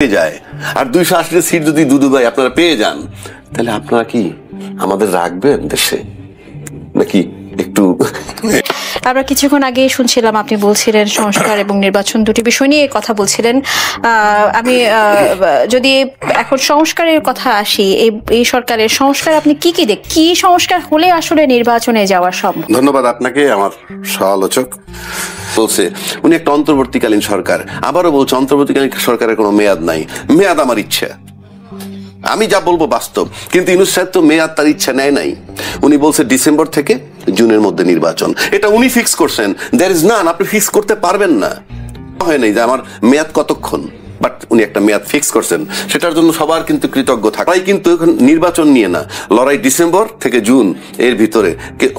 যায় আর 280 সিট যদি দুদুভাই আপনারা পেয়ে যান তাহলে আপনারা কি আমাদের রাখবেন দেশে নাকি একটু? আমরা কিছুক্ষণ আগে শুনছিলাম আপনি বলছিলেন সংস্কার এবং নির্বাচন দুটি বিষয় নিয়ে কথা বলছিলেন। আমি যদি এখন সংস্কারের কথা আসি, এই সরকারের সংস্কার আপনি কি সংস্কার হলে আসলে নির্বাচনে যাওয়া সম্ভব? ধন্যবাদ আপনাকে। আমার সমালোচক বলছে উনি একটা অন্তর্বর্তীকালীন সরকার, আবারও বলছে অন্তর্বর্তীকালীন সরকারের কোনো মেয়াদ নাই। মেয়াদ আমার ইচ্ছা, আমি যা বলবো বাস্তব, কিন্তু ইউনূস সাহেব তো মেয়াদ তার ইচ্ছা নেয় নাই। উনি বলছে ডিসেম্বর থেকে জুনের মধ্যে নির্বাচন, এটা উনি ফিক্স করছেন। দ্যার ইজ নান, আপনি ফিক্স করতে পারবেন না। হয় নাই যে আমার মেয়াদ কতক্ষণ, বাট উনি একটা মেয়াদ ফিক্স করছেন, সেটার জন্য সবার কিন্তু কৃতজ্ঞ থাকা। কিন্তু নির্বাচন নিয়ে না, লড়াই ডিসেম্বর থেকে জুন এর ভিতরে।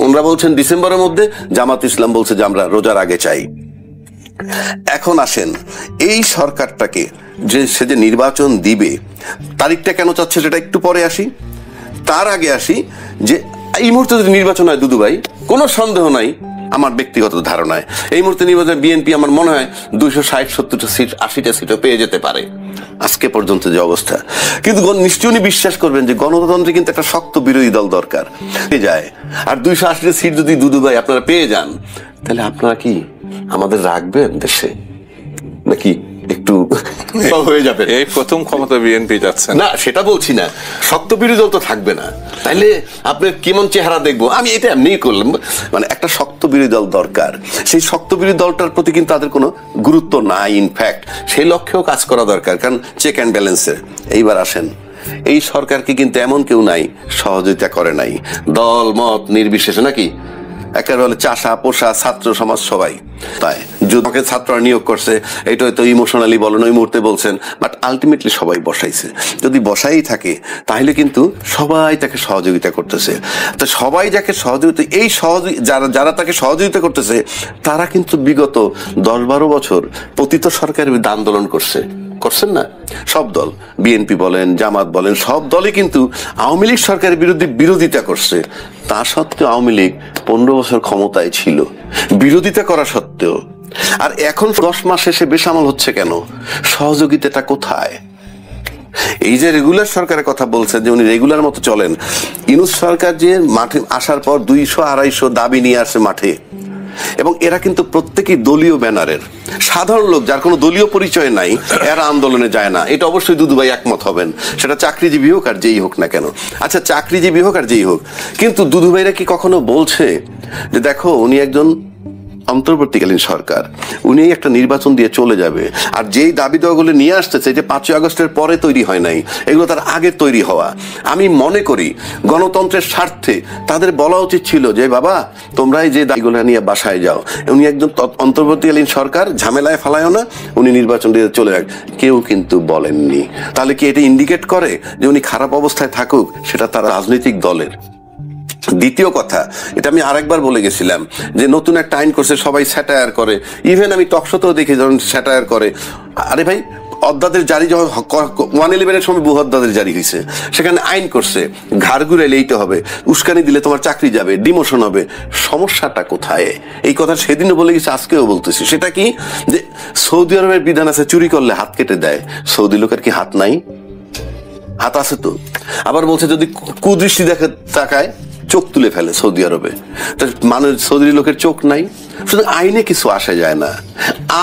ওনারা বলছেন ডিসেম্বরের মধ্যে, জামাত ইসলাম বলছে যে আমরা রোজার আগে চাই। এখন আসেন এই সরকারটাকে সে যে নির্বাচন দিবে, তারিখটা কেন চাচ্ছে সেটা একটু পরে আসি। তার আগে আসি যে এই মুহূর্তে যদি নির্বাচন হয় দুদুভাই, কোনো সন্দেহ নাই, আমার ব্যক্তিগত ধারণায় এই মুহূর্তে নির্বাচনে বিএনপি আমার মনে হয় 260-70টা সিট 80টা সিটও পেয়ে যেতে পারে আজকে পর্যন্ত যে অবস্থা। কিন্তু নিশ্চয়ই উনি বিশ্বাস করবেন যে গণতন্ত্রে কিন্তু একটা শক্ত বিরোধী দল দরকার যায়। আর 280টা সিট যদি দুদুভাই আপনারা পেয়ে যান তাহলে আপনারা কি আমাদের রাখবেন দেশে নাকি একটু হয়ে যাবে? এই প্রথম ক্ষমতা বিএনপি যাচ্ছে না, সেটা বলছি না, শক্ত বিরোধী দল তো থাকবে না, তাইলে আপনার কেমন চেহারা দেখবো? আমি এটা এমনি করলাম, মানে একটা শক্ত বিরোধী দল দরকার। সেই শক্ত বিরোধী দলটার প্রতি কিন্তু তাদের কোনো গুরুত্ব নাই, ইনফ্যাক্ট সেই লক্ষ্যেও কাজ করা দরকার, কারণ চেক অ্যান্ড ব্যালেন্সের। এইবার আসেন, এই সরকারকে কিন্তু এমন কেউ নাই সহযোগিতা করে নাই, দল মত নির্বিশেষে, নাকি একেবারে চাষা পোষা ছাত্র সমাজ সবাই। তাই যুদ্ধকে ছাত্ররা নিয়োগ করছে, এটা হয়তো ইমোশনালি বলেন, ওই মুহূর্তে বলছেন, বাট আলটিমেটলি সবাই বসাইছে। যদি বসাই থাকে তাহলে কিন্তু সবাই তাকে সহযোগিতা করতেছে। তো সবাই যাকে সহযোগিতা, এই যারা তাকে সহযোগিতা করতেছে তারা কিন্তু বিগত 10-12 বছর পতিত সরকারের বিরুদ্ধে আন্দোলন করছেন না? সব দল, বিএনপি বলেন, জামাত বলেন, সব দলই কিন্তু আওয়ামী লীগ সরকারের বিরুদ্ধে বিরোধিতা করছে। তা সত্ত্বেও আওয়ামী লীগ 15 বছর ক্ষমতায় ছিল, বিরোধিতা করা সত্ত্বেও। আর এখন 10 মাস শেষে বেসামাল হচ্ছে কেন? সহযোগিতাটা কোথায়? এই যে রেগুলার সরকারের কথা বলছেন যে উনি রেগুলার মতো চলেন, ইউনূস সরকার যে মাঠে আসার পর 200-250 দাবি নিয়ে আসে মাঠে, এবং এরা কিন্তু প্রত্যেকেই দলীয় ব্যানারের। সাধারণ লোক যার কোনো দলীয় পরিচয় নাই এরা আন্দোলনে যায় না, এটা অবশ্যই দুদুভাই একমত হবেন। সেটা চাকরিজীবী হোক আর যেই হোক না কেন। আচ্ছা, চাকরিজীবী হোক আর যেই হোক, কিন্তু দুদুভাইরা কি কখনো বলছে যে দেখো উনি একজন অন্তর্বর্তীকালীন সরকার, উনি একটা নির্বাচন দিয়ে চলে যাবে, আর যেই দাবি দেওয়াগুলো নিয়ে আসতেছে যে 5ই আগস্টের পরে তৈরি হয় নাই, এগুলো তার আগে তৈরি হওয়া। আমি মনে করি গণতন্ত্রের স্বার্থে তাদের বলা উচিত ছিল যে বাবা তোমরা এই যে দাবিগুলো নিয়ে বাসায় যাও, উনি একজন অন্তর্বর্তীকালীন সরকার, ঝামেলায় ফালায়ও না, উনি নির্বাচন দিয়ে চলে যাক। কেউ কিন্তু বলেননি। তাহলে কি এটা ইন্ডিকেট করে যে উনি খারাপ অবস্থায় থাকুক সেটা তার রাজনৈতিক দলের? দ্বিতীয় কথা, এটা আমি আরেকবার বলে গেছিলাম যে নতুন একটা আইন করছে, সবাই স্যাটায়ার করে, ইভেন আমি টকশোতেও দেখি যখন স্যাটায়ার করে। আরে ভাই, অধ্যাদেশ জারি যখন 111-এর সময় বহু অধ্যাদেশ জারি হয়েছে, সেখানে আইন করছে ঘাড় ঘুরাইলে এইটা হবে, উস্কানি দিলে তোমার চাকরি যাবে, ডিমোশন হবে। সমস্যাটা কোথায়? এই কথা সেদিনও বলে গেছে, আজকেও বলতেছি। সেটা কি যে সৌদি আরবের বিধান আছে চুরি করলে হাত কেটে দেয়, সৌদি লোকের কি হাত নাই? হাত আছে তো। আবার বলছে যদি কুদৃষ্টি দেখে তাকায় চোখ তুলে ফেলে সৌদি আরবে, মানুষ সৌদি লোকের চোখ নাই। শুধু আইনে কিছু আসে যায় না,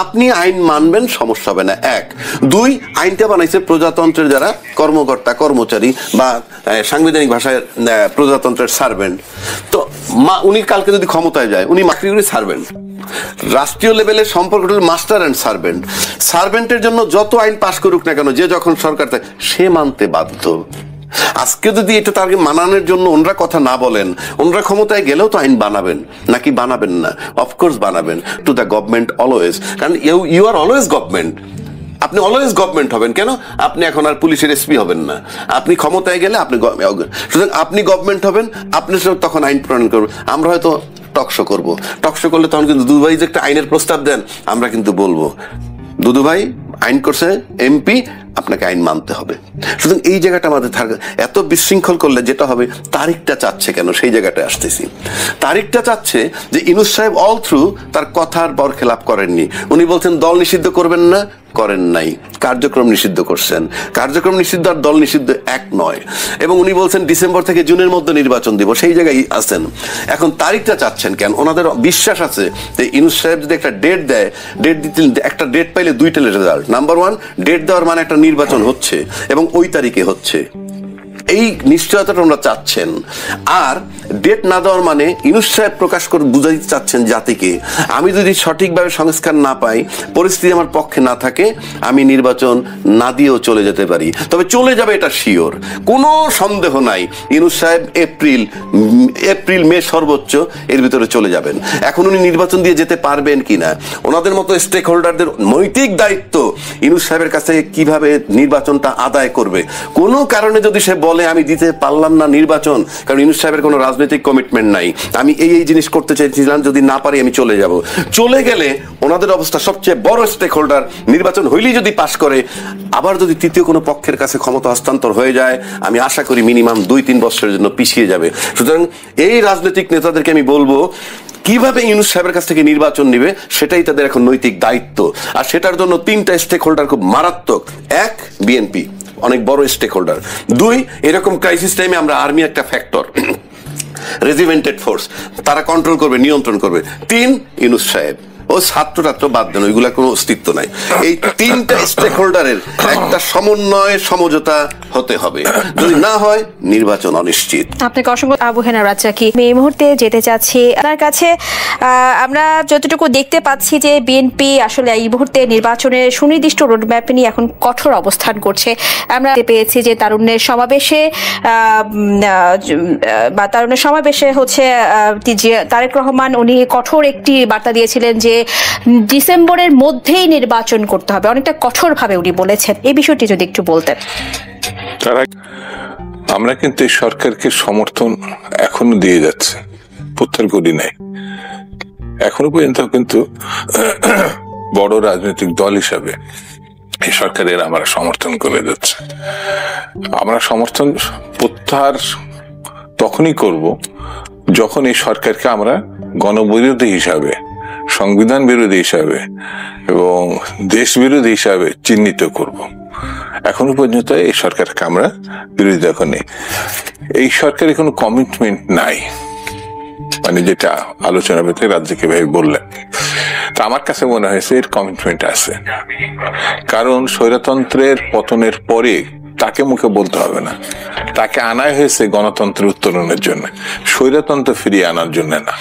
আপনি আইন মানবেন, সমস্যা হবে না। 1, 2, আইনটা বানাইছে প্রজাতন্ত্রের যারা কর্মকর্তা কর্মচারী বা সাংবিধানিক ভাষায় প্রজাতন্ত্রের সার্ভেন্ট। তো উনি কালকে যদি ক্ষমতায় যায়, উনি মাতৃগুলি সার্ভেন্ট। রাষ্ট্রীয় লেভেলের সম্পর্ক হল মাস্টার অ্যান্ড সার্ভেন্ট। সার্ভেন্টের জন্য যত আইন পাশ করুক না কেন, যে যখন সরকার থাকে সে মানতে বাধ্য। আজকে যদি এটা তাকে মানানোর জন্য ওনরা কথা না বলেন, ওনরা ক্ষমতায় গেলেও তো আইন বানাবেন নাকি বানাবেন না? অফকোর্স বানাবেন, টু দ্য গভর্নমেন্ট অলওয়েজ, কারণ ইউ আর অলওয়েজ গভর্নমেন্ট। আপনি অলওয়েজ গভর্নমেন্ট হবেন। কেন? আপনি এখন আর পুলিশের এসপি হবেন না, আপনি ক্ষমতায় গেলে আপনি, সুতরাং আপনি গভর্নমেন্ট হবেন, আপনি তখন আইন প্রণয়ন করবেন। আমরা হয়তো টকশো করবো, টকশো করলে তখন কিন্তু দুদুভাই যে একটা আইনের প্রস্তাব দেন, আমরা কিন্তু বলবো দুদুভাই আইন করছে এমপি, আপনাকে আইন মানতে হবে। সুতরাং এই জায়গাটা আমাদের এত বিশৃঙ্খল করলে যেটা হবে, তারিখটা চাচ্ছে কেন, সেই জায়গাটায় আসতেছি। তারিখটা চাচ্ছে যে ইউনূস সাহেব অল থ্রু তার কথার বরখেলাপ করেননি। উনি বলছেন দল নিষিদ্ধ করবেন না, করেন নাই, কার্যক্রম নিষিদ্ধ করছেন। কার্যক্রম নিষিদ্ধ আর দল নিষিদ্ধ এক নয়। এবং উনি বলছেন ডিসেম্বর থেকে জুনের মধ্যে নির্বাচন দিব, সেই জায়গায় আছেন। এখন তারিখটা চাচ্ছেন কেন? ওনাদের বিশ্বাস আছে যে ইউনূস সাহেব যদি একটা ডেট দেয়, ডেট দিতে, একটা ডেট পাইলে দুইটা রেজাল্ট। নাম্বার ওয়ান, ডেট দেওয়ার মানে একটা নির্বাচন হচ্ছে এবং ওই তারিখে হচ্ছে, এই নিশ্চয়তাটা ওনারা চাচ্ছেন। আর ডেট না দেওয়ার মানে ইউনূস সাহেব প্রকাশ করে বুঝাইতে চাচ্ছেন জাতিকে, আমি যদি সঠিকভাবে সংস্কার না পাই, পরিস্থিতি আমার পক্ষে না থাকে, আমি নির্বাচন না দিয়েও চলে যেতে পারি। তবে চলে যাবে এটা শিওর, কোনো সন্দেহ নাই। ইউনূস সাহেব এপ্রিল মে সর্বোচ্চ এর ভিতরে চলে যাবেন। এখন উনি নির্বাচন দিয়ে যেতে পারবেন কিনা, ওনাদের মতো স্টেক হোল্ডারদের নৈতিক দায়িত্ব ইউনূস সাহেবের কাছে কিভাবে নির্বাচনটা আদায় করবে। কোনো কারণে যদি সে বলে আমি দিতে পারলাম না নির্বাচন, কারণ ইউনূস সাহেবের কোনো রাজনৈতিক কমিটমেন্ট নাই, আমি এই জিনিস করতে চাইছিলাম, যদি না পারি আমি চলে যাব, চলে গেলে ওনাদের অবস্থা, সবচেয়ে বড় স্টেক হোল্ডার, নির্বাচন হইলেই যদি পাশ করে, আবার যদি তৃতীয় কোনো পক্ষের কাছে ক্ষমতা হস্তান্তর হয়ে যায়, আমি আশা করি মিনিমাম 2-3 বছরের জন্য পিছিয়ে যাবে। সুতরাং এই রাজনৈতিক নেতাদেরকে আমি বলবো, কিভাবে ইউনূস সাহেবের কাছ থেকে নির্বাচন নিবে সেটাই তাদের এখন নৈতিক দায়িত্ব। আর সেটার জন্য 3টা স্টেক হোল্ডার খুব মারাত্মক। 1, বিএনপি অনেক বড় স্টেক হোল্ডার। 2, এরকম ক্রাইসিস টাইমে আমরা আর্মি একটা ফ্যাক্টর, রেজিমেন্টেড ফোর্স, তারা কন্ট্রোল করবে, নিয়ন্ত্রণ করবে। 3, ইউনূস সাহেব। ও ছাত্র বাদ দেন, ওইগুলা কোনো অস্তিত্ব নাই। এই 3টা স্টেক হোল্ডারের একটা সমন্বয়, সমঝোতা হতে হবে। যদি না হয় নির্বাচন অনিশ্চিত। আপনাকে অসংখ্য। আবু হেনা রাজ্জাকি, আমি এই মুহূর্তে যেতে চাচ্ছি আপনার কাছে। আমরা যতটুকু দেখতে পাচ্ছি যে বিএনপি আসলে এই মুহূর্তে নির্বাচনের সুনির্দিষ্ট রোডম্যাপ নিয়ে এখন কঠোর অবস্থান করছে। আমরা পেয়েছি যে তারুণ্যের সমাবেশে হচ্ছে তারেক রহমান উনি কঠোর একটি বার্তা দিয়েছিলেন যে ডিসেম্বরের মধ্যেই নির্বাচন করতে হবে, অনেকটা কঠোরভাবে উনি বলেছেন। এই বিষয়টি যদি একটু বলতেন। আমরা কিন্তু এই সরকারকে সমর্থন এখনো দিয়ে যাচ্ছে, প্রত্যাহার করি নাই। এখনো পর্যন্ত কিন্তু বড় রাজনৈতিক দল হিসাবে এই সরকারের আমরা সমর্থন করে যাচ্ছে। আমরা সমর্থন প্রত্যাহার তখনই করব যখন এই সরকারকে আমরা গণবিরোধী হিসাবে, সংবিধান বিরোধী হিসাবে এবং দেশ বিরোধী হিসাবে চিহ্নিত করব। এখনো পর্যন্ত এই সরকারকে আমরা বিরোধিতা করি। এই সরকারের কোনো কমিটমেন্ট নাই, মানে যেটা আলোচনা পেতে রাজ্যকে ভাই বললেন। তা আমার কাছে মনে হয়েছে এর কমিটমেন্ট আছে, কারণ স্বৈরতন্ত্রের পতনের পরে তাকে মুখে বলতে হবে না, তাকে আনাই হয়েছে গণতন্ত্রের উত্তরণের জন্য, স্বৈরতন্ত্র ফিরিয়ে আনার জন্য না।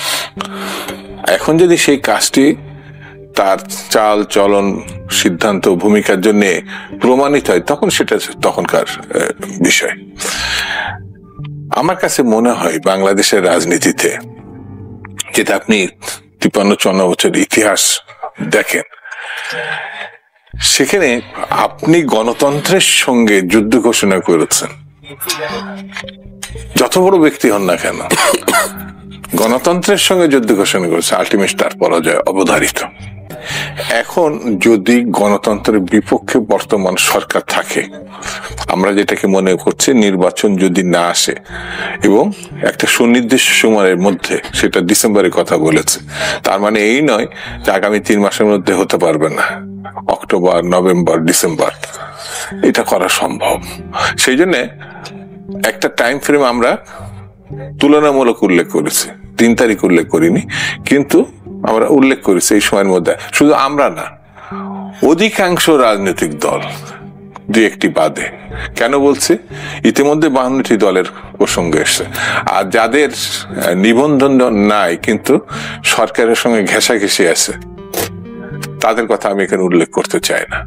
এখন যদি সেই কাজটি তার চাল চলন, সিদ্ধান্ত, ভূমিকার জন্য প্রমাণিত হয়, তখন সেটা তখনকার বিষয়। আমার কাছে মনে হয় বাংলাদেশের রাজনীতিতে, যেটা আপনি 53-54 বছরের ইতিহাস দেখেন, সেখানে আপনি গণতন্ত্রের সঙ্গে যুদ্ধ ঘোষণা করেছেন, যত বড় ব্যক্তি হন না কেন, গণতন্ত্রের সঙ্গে যুদ্ধ ঘোষণা করেছে, আলটিমেট তার পরাজয় অবধারিত। এখন যদি গণতন্ত্রের বিপক্ষে বর্তমান সরকার থাকে, আমরা যেটাকে মনে করছি, নির্বাচন যদি না আসে এবং একটা সুনির্দিষ্ট সময়ের মধ্যে, সেটা ডিসেম্বরের কথা বলেছে, তার মানে এই নয় যে আগামী 3 মাসের মধ্যে হতে পারবে না, অক্টোবর, নভেম্বর, ডিসেম্বর এটা করা সম্ভব। সেই জন্য একটা টাইম ফ্রেম আমরা তুলনামূলক উল্লেখ করেছি, 3 তারিখ উল্লেখ করিনি, কিন্তু আমরা উল্লেখ করেছি এই সময়ের মধ্যে। শুধু আমরা না, অধিকাংশ রাজনৈতিক দল, 2-1টি বাদে। কেন বলছি? ইতিমধ্যে 52টি দলের প্রসঙ্গ এসছে, আর যাদের নিবন্ধন নাই কিন্তু সরকারের সঙ্গে ঘেঁষাঘেঁষি আছে, তাদের কথা আমি এখানে উল্লেখ করতে চাই না।